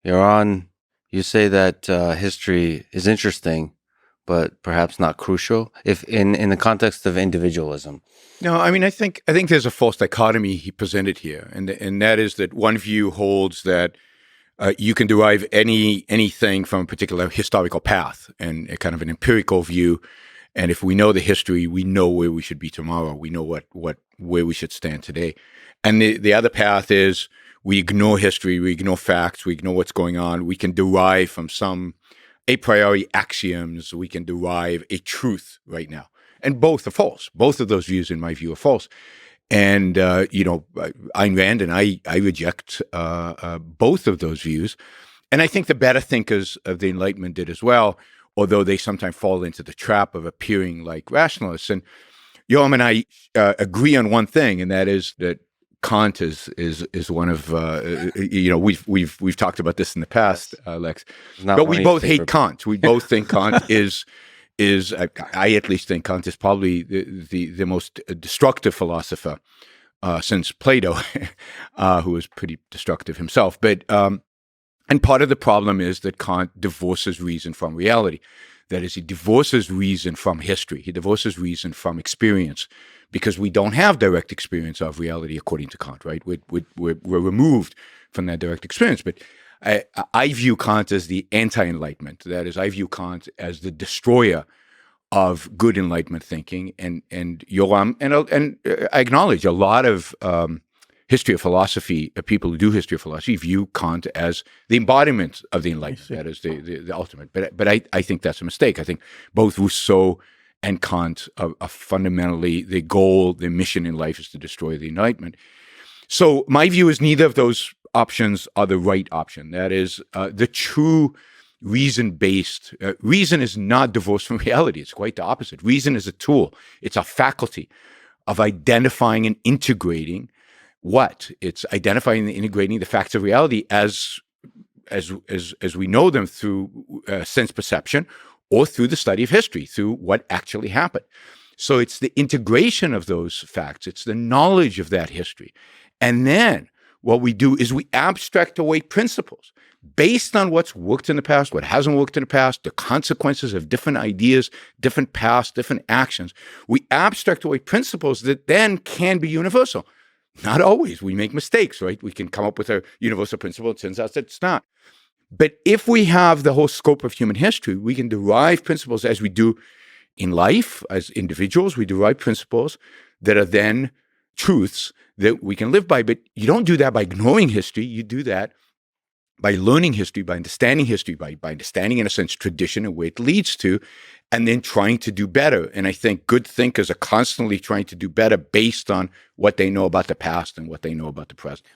Yaron, you say that history is interesting, but perhaps not crucial, if in the context of individualism. No, I mean, I think there's a false dichotomy he presented here, and that is that one view holds that you can derive anything from a particular historical path and a kind of an empirical view. And if we know the history, we know where we should be tomorrow. We know where we should stand today. And the other path is we ignore history, we ignore facts, we ignore what's going on. We can derive from some a priori axioms, we can derive a truth right now. And both are false. Both of those views, in my view, are false. And, Ayn Rand and I reject both of those views. And I think the better thinkers of the Enlightenment did as well, although they sometimes fall into the trap of appearing like rationalists. And Yoram and I agree on one thing, and that is that Kant is one of we've talked about this in the past, Lex. But we both hate Kant. We both think Kant is I at least think Kant is probably the most destructive philosopher since Plato, who was pretty destructive himself. But and part of the problem is that Kant divorces reason from reality. That is, he divorces reason from history. He divorces reason from experience, because we don't have direct experience of reality according to Kant, right? We're removed from that direct experience. But I view Kant as the anti-Enlightenment. That is, I view Kant as the destroyer of good Enlightenment thinking. And Yoram, and I acknowledge a lot of history of philosophy, people who do history of philosophy view Kant as the embodiment of the Enlightenment. That is the ultimate. But I think that's a mistake. I think both Rousseau and Kant are fundamentally the goal, the mission in life is to destroy the Enlightenment. So my view is neither of those options are the right option. That is, the true reason-based, reason is not divorced from reality. It's quite the opposite. Reason is a tool. It's a faculty of identifying and integrating what? It's identifying and integrating the facts of reality as we know them through sense perception or through the study of history, through what actually happened. So it's the integration of those facts. It's the knowledge of that history. And then what we do is we abstract away principles based on what's worked in the past, what hasn't worked in the past, the consequences of different ideas, different paths, different actions. We abstract away principles that then can be universal. Not always. We make mistakes, right? We can come up with a universal principle. It turns out that it's not. But if we have the whole scope of human history, we can derive principles as we do in life, as individuals. We derive principles that are then truths that we can live by. But you don't do that by ignoring history. You do that by learning history, by understanding history, by understanding, in a sense, tradition and where it leads to, and then trying to do better. And I think good thinkers are constantly trying to do better based on what they know about the past and what they know about the present.